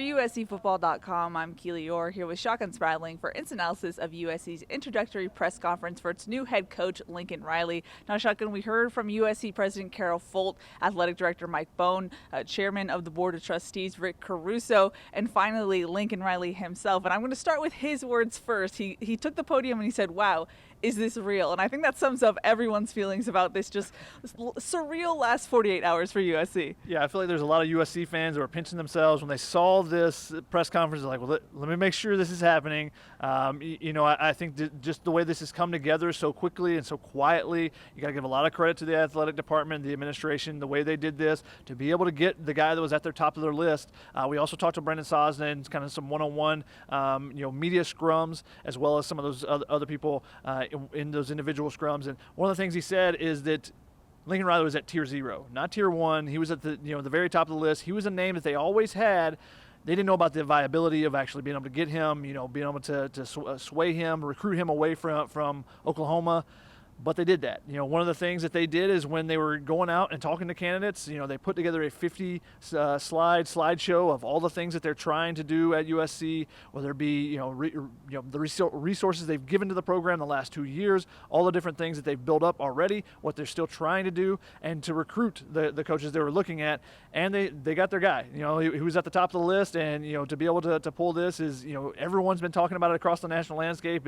USCFootball.com, I'm Keely Eure here with Shotgun Spratling for its analysis of USC's introductory press conference for its new head coach, Lincoln Riley. Now, Shotgun, we heard from USC President Carol Folt, Athletic Director Mike Bone, Chairman of the Board of Trustees Rick Caruso, and finally Lincoln Riley himself. And I'm going to start with his words first. He took the podium and he said, "Wow, is this real?" And I think that sums up everyone's feelings about this just surreal last 48 hours for USC. Yeah, I feel like there's a lot of USC fans that were pinching themselves when they saw this press conference. They're like, well, let me make sure this is happening. I think just the way this has come together so quickly and so quietly, you got to give a lot of credit to the athletic department, the administration, the way they did this, to be able to get the guy that was at their top of their list. We also talked to Brendan Sosnan, kind of some one-on-one, media scrums, as well as some of those other people in those individual scrums. And one of the things he said is that Lincoln Riley was at tier 0, not tier 1. He was at the very top of the list. He was a name that they always had. They didn't know about the viability of actually being able to get him, being able to sway him, recruit him away from Oklahoma. But they did that. One of the things that they did is when they were going out and talking to candidates, they put together a 50-slide slideshow of all the things that they're trying to do at USC, whether it be the resources they've given to the program the last 2 years, all the different things that they've built up already, what they're still trying to do, and to recruit the coaches they were looking at. And they got their guy. He was at the top of the list, and to be able to pull this is, everyone's been talking about it across the national landscape.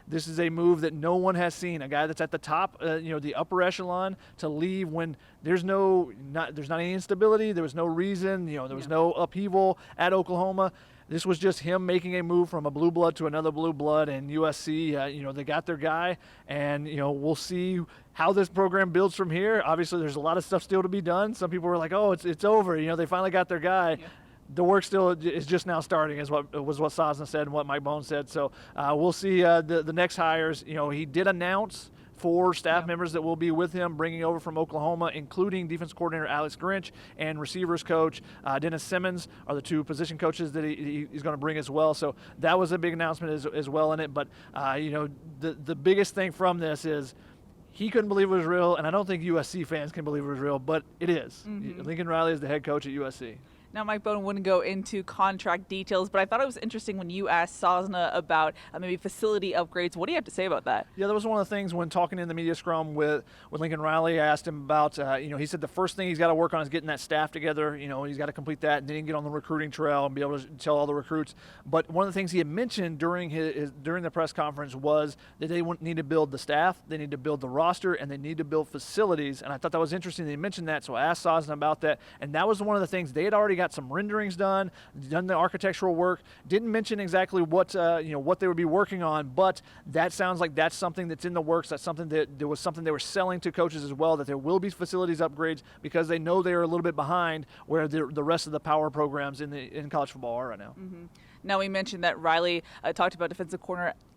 This is a move that no one has seen. A guy that's at the top, the upper echelon, to leave when there's not any instability, there was no reason, there was no upheaval at Oklahoma. This was just him making a move from a blue blood to another blue blood, and USC, they got their guy, and we'll see how this program builds from here. Obviously, there's a lot of stuff still to be done. Some people were like, "Oh, it's over." They finally got their guy. Yeah. The work still is just now starting, is what Sosna said and what Mike Bone said. So we'll see the next hires. He did announce 4 staff members that will be with him, bringing over from Oklahoma, including defense coordinator Alex Grinch and receivers coach Dennis Simmons are the 2 position coaches that he's going to bring as well. So that was a big announcement as well in it. But, the biggest thing from this is he couldn't believe it was real, and I don't think USC fans can believe it was real, but it is. Mm-hmm. Lincoln Riley is the head coach at USC. Now, Mike Bone wouldn't go into contract details, but I thought it was interesting when you asked Sosna about maybe facility upgrades. What do you have to say about that? Yeah, that was one of the things when talking in the media scrum with Lincoln Riley. I asked him about, he said the first thing he's got to work on is getting that staff together. He's got to complete that, and then he can get on the recruiting trail and be able to tell all the recruits. But one of the things he had mentioned during the press conference was that they need to build the staff, they need to build the roster, and they need to build facilities. And I thought that was interesting that he mentioned that, so I asked Sosna about that. And that was one of the things. They had already got some renderings done the architectural work. Didn't mention exactly what they would be working on, but that sounds like that's something that's in the works. That's something that was something they were selling to coaches as well, that there will be facilities upgrades because they know they are a little bit behind where the rest of the power programs in college football are right now. Mm-hmm. Now, we mentioned that Riley talked about defensive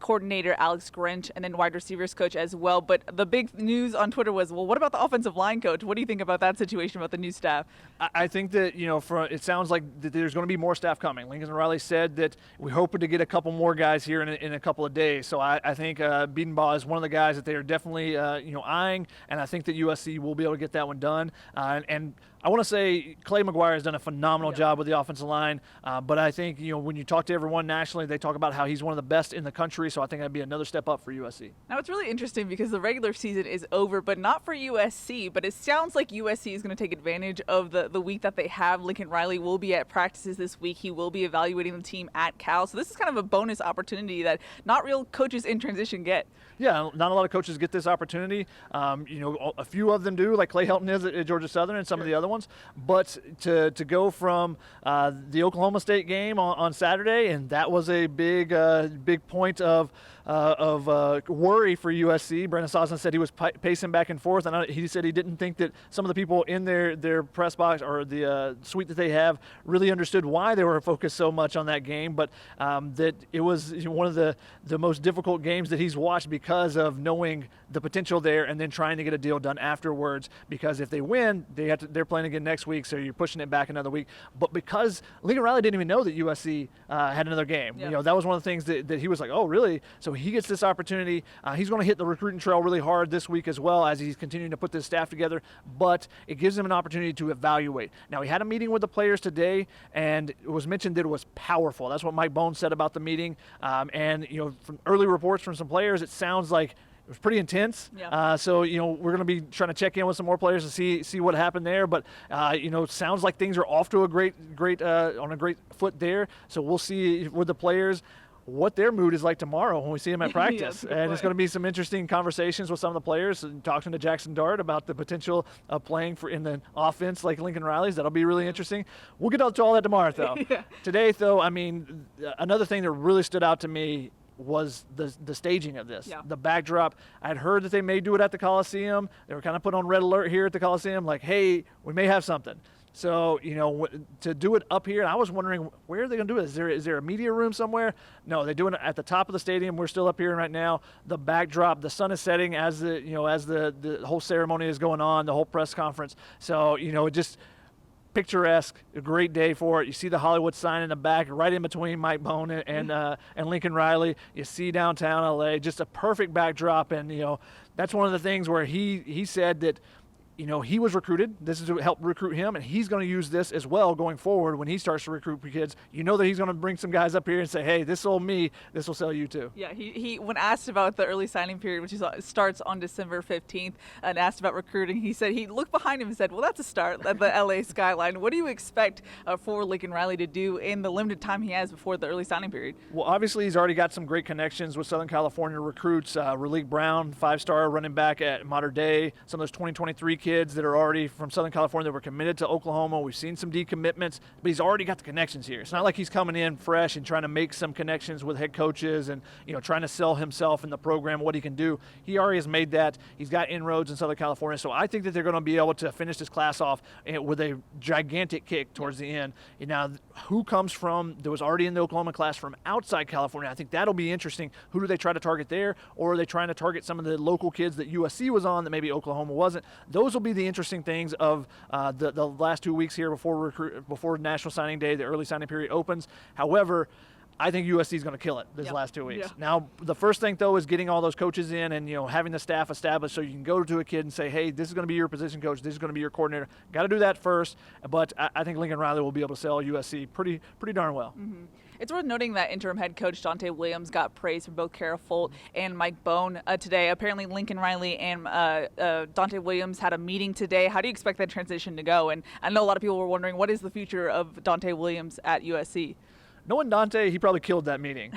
coordinator Alex Grinch and then wide receivers coach as well. But the big news on Twitter was, well, what about the offensive line coach? What do you think about that situation, about the new staff? I think that, it sounds like that there's going to be more staff coming. Lincoln Riley said that we're hoping to get a couple more guys here in a couple of days. So I think Biedenbaugh is one of the guys that they are definitely, eyeing. And I think that USC will be able to get that one done. And I want to say Clay McGuire has done a phenomenal job with the offensive line, but I think, when you talk to everyone nationally, they talk about how he's one of the best in the country, so I think that'd be another step up for USC. Now, it's really interesting because the regular season is over, but not for USC, but it sounds like USC is going to take advantage of the week that they have. Lincoln Riley will be at practices this week. He will be evaluating the team at Cal, so this is kind of a bonus opportunity that not real coaches in transition get. Yeah, not a lot of coaches get this opportunity. A few of them do, like Clay Helton is at Georgia Southern and some of the other ones. But to go from the Oklahoma State game on Saturday, and that was a big point of worry for USC. Brendan Sosna said he was pacing back and forth, and he said he didn't think that some of the people in their press box or the suite that they have really understood why they were focused so much on that game, but that it was one of the most difficult games that he's watched because of knowing the potential there and then trying to get a deal done afterwards, because if they win, they're playing again next week, so you're pushing it back another week. But because Lincoln Riley didn't even know that USC had another game, that was one of the things that he was like, oh, really? So So he gets this opportunity. He's going to hit the recruiting trail really hard this week as well as he's continuing to put this staff together, but it gives him an opportunity to evaluate. Now, he had a meeting with the players today, and it was mentioned that it was powerful. That's what Mike Bones said about the meeting. And, from early reports from some players, it sounds like it was pretty intense. Yeah. So, we're going to be trying to check in with some more players to see what happened there. But, it sounds like things are off to a great on a great foot there. So we'll see with the players what their mood is like tomorrow when we see them at practice. And it's going to be some interesting conversations with some of the players and talking to Jackson Dart about the potential of playing in the offense like Lincoln Riley's. That'll be really interesting. We'll get to all that tomorrow, though. Yeah. Today, though, another thing that really stood out to me was the staging of this, the backdrop. I'd heard that they may do it at the Coliseum. They were kind of put on red alert here at the Coliseum, like, hey, we may have something. So, to do it up here, and I was wondering, where are they going to do it? Is there a media room somewhere? No, they're doing it at the top of the stadium. We're still up here right now. The backdrop, the sun is setting as the whole ceremony is going on, the whole press conference. So, it just picturesque, a great day for it. You see the Hollywood sign in the back, right in between Mike Bone and Lincoln Riley. You see downtown LA, just a perfect backdrop. And that's one of the things where he said that he was recruited. This is to help recruit him, and he's going to use this as well going forward when he starts to recruit kids. That he's going to bring some guys up here and say, hey, this sold me, this will sell you too. Yeah, he when asked about the early signing period, which starts on December 15th, and asked about recruiting, he said he looked behind him and said, well, that's a start at the LA skyline. What do you expect for Lincoln Riley to do in the limited time he has before the early signing period? Well, obviously he's already got some great connections with Southern California recruits. Raleek Brown, 5-star running back at Mater Dei. Some of those 2023 kids that are already from Southern California that were committed to Oklahoma. We've seen some decommitments, but he's already got the connections here. It's not like he's coming in fresh and trying to make some connections with head coaches and trying to sell himself in the program, what he can do. He already has made that. He's got inroads in Southern California, so I think that they're going to be able to finish this class off with a gigantic kick towards the end. And now, who comes from, that was already in the Oklahoma class from outside California? I think that'll be interesting. Who do they try to target there, or are they trying to target some of the local kids that USC was on that maybe Oklahoma wasn't? Those will be the interesting things of the last 2 weeks here before National Signing Day, the early signing period opens. However, I think USC is going to kill it this last 2 weeks. Yeah. Now, the first thing, though, is getting all those coaches in and, having the staff established so you can go to a kid and say, hey, this is going to be your position coach. This is going to be your coordinator. Got to do that first. But I think Lincoln Riley will be able to sell USC pretty darn well. Mm-hmm. It's worth noting that interim head coach Dante Williams got praise from both Carol Folt and Mike Bone today. Apparently, Lincoln Riley and Dante Williams had a meeting today. How do you expect that transition to go? And I know a lot of people were wondering, what is the future of Dante Williams at USC? Knowing Dante, he probably killed that meeting.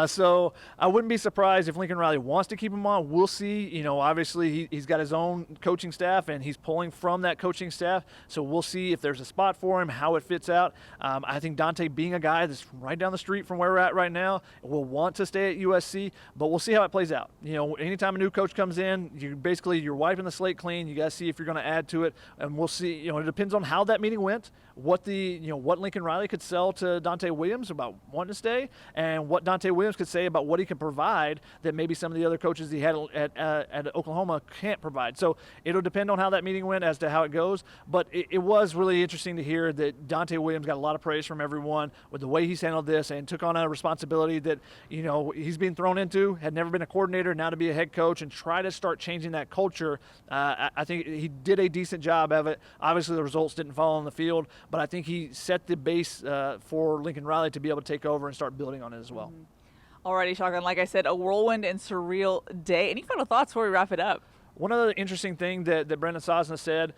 So I wouldn't be surprised if Lincoln Riley wants to keep him on. We'll see. Obviously he's got his own coaching staff, and he's pulling from that coaching staff. So we'll see if there's a spot for him, how it fits out. I think Dante, being a guy that's right down the street from where we're at right now, will want to stay at USC, but we'll see how it plays out. Anytime a new coach comes in, you're wiping the slate clean. You got to see if you're going to add to it, and we'll see. It depends on how that meeting went, what Lincoln Riley could sell to Dante Williams about wanting to stay, and what Dante Williams could say about what he can provide that maybe some of the other coaches he had at Oklahoma can't provide. So it'll depend on how that meeting went as to how it goes, but it was really interesting to hear that Dante Williams got a lot of praise from everyone with the way he's handled this and took on a responsibility that he's being thrown into, had never been a coordinator, now to be a head coach and try to start changing that culture. I think he did a decent job of it. Obviously the results didn't fall on the field, but I think he set the base for Lincoln Riley to be able to take over and start building on it as well. Mm-hmm. Alrighty, Shotgun, like I said, a whirlwind and surreal day. Any final thoughts before we wrap it up? One other interesting thing that Brendan Sosna said,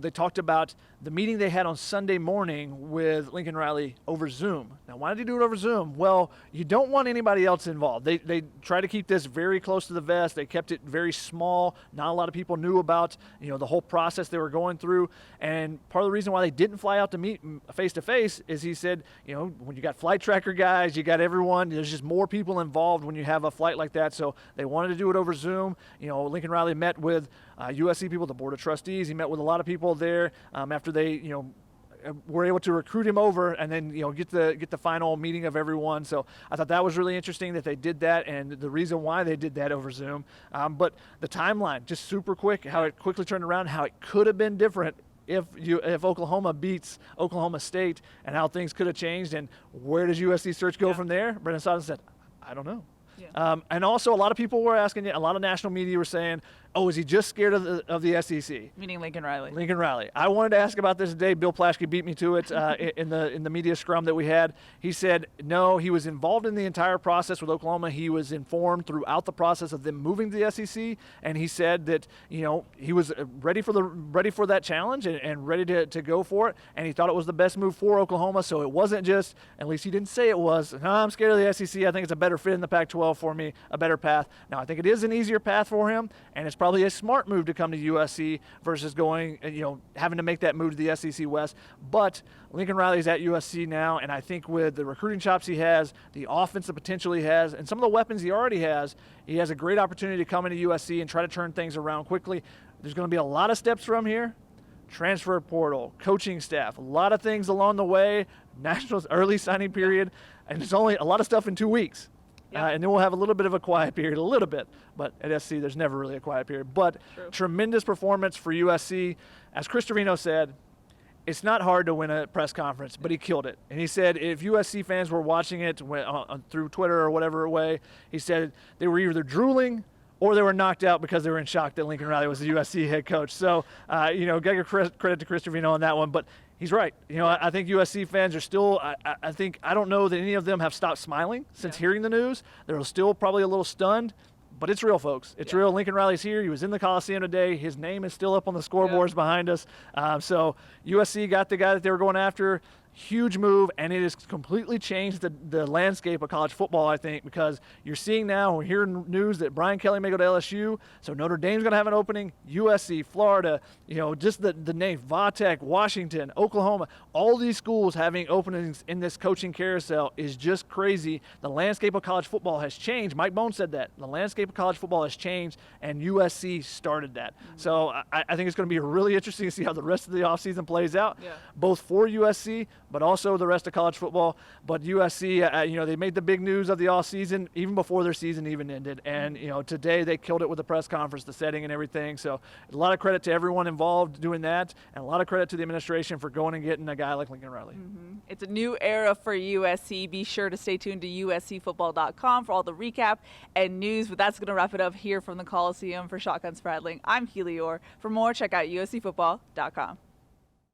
they talked about the meeting they had on Sunday morning with Lincoln Riley over Zoom. Now, why did he do it over Zoom? Well, you don't want anybody else involved. They try to keep this very close to the vest. They kept it very small. Not a lot of people knew about, the whole process they were going through. And part of the reason why they didn't fly out to meet face-to-face is he said, when you got flight tracker guys, you got everyone, there's just more people involved when you have a flight like that. So they wanted to do it over Zoom. Lincoln Riley met with USC people, the board of trustees. He met with a lot of people there after they, were able to recruit him over and then, get the final meeting of everyone. So I thought that was really interesting that they did that and the reason why they did that over Zoom. But the timeline, just super quick, how it quickly turned around, how it could have been different if Oklahoma beats Oklahoma State and how things could have changed. And where does USC search go from there? Brendan Sodden said, I don't know. And also, a lot of people were asking, a lot of national media were saying, oh, is he just scared of the SEC? Meaning Lincoln Riley. Lincoln Riley. I wanted to ask about this today. Bill Plaschke beat me to it in the media scrum that we had. He said, no, he was involved in the entire process with Oklahoma. He was informed throughout the process of them moving to the SEC, and he said that he was ready for that challenge and ready to go for it, and he thought it was the best move for Oklahoma. So it wasn't just, at least he didn't say it was, no, I'm scared of the SEC. I think it's a better fit in the Pac-12 for me, a better path. Now, I think it is an easier path for him, and it's probably a smart move to come to USC versus going, having to make that move to the SEC West. But Lincoln Riley's at USC now, and I think with the recruiting chops he has, the offensive potential he has, and some of the weapons he already has, he has a great opportunity to come into USC and try to turn things around quickly. There's going to be a lot of steps from here. Transfer portal, coaching staff, a lot of things along the way, Nationals early signing period, and it's only a lot of stuff in 2 weeks. And then we'll have a little bit of a quiet period, a little bit. But at SC, there's never really a quiet period. But tremendous performance for USC. As Chris Trevino said, it's not hard to win a press conference, but he killed it. And he said if USC fans were watching it through Twitter or whatever way, he said they were either drooling or they were knocked out because they were in shock that Lincoln Riley was the USC head coach. So, got to give credit to Chris Trevino on that one. But he's right. I think USC fans are still, I don't know that any of them have stopped smiling since hearing the news. They're still probably a little stunned, but it's real, folks. It's real. Lincoln Riley's here. He was in the Coliseum today. His name is still up on the scoreboards behind us. So USC got the guy that they were going after. Huge move, and it has completely changed the landscape of college football, I think, because you're seeing now, we're hearing news that Brian Kelly may go to LSU, so Notre Dame's going to have an opening, USC, Florida, just the names, Vatech, Washington, Oklahoma, all these schools having openings in this coaching carousel is just crazy. The landscape of college football has changed. Mike Bohn said that. The landscape of college football has changed, and USC started that. So I think it's going to be really interesting to see how the rest of the offseason plays out, both for USC, but also the rest of college football. But USC, they made the big news of the offseason even before their season even ended. And, today they killed it with the press conference, the setting and everything. So a lot of credit to everyone involved doing that, and a lot of credit to the administration for going and getting a guy like Lincoln Riley. It's a new era for USC. Be sure to stay tuned to uscfootball.com for all the recap and news. But that's going to wrap it up here from the Coliseum. For Shotgun Spratling, I'm Keely Eure. For more, check out uscfootball.com.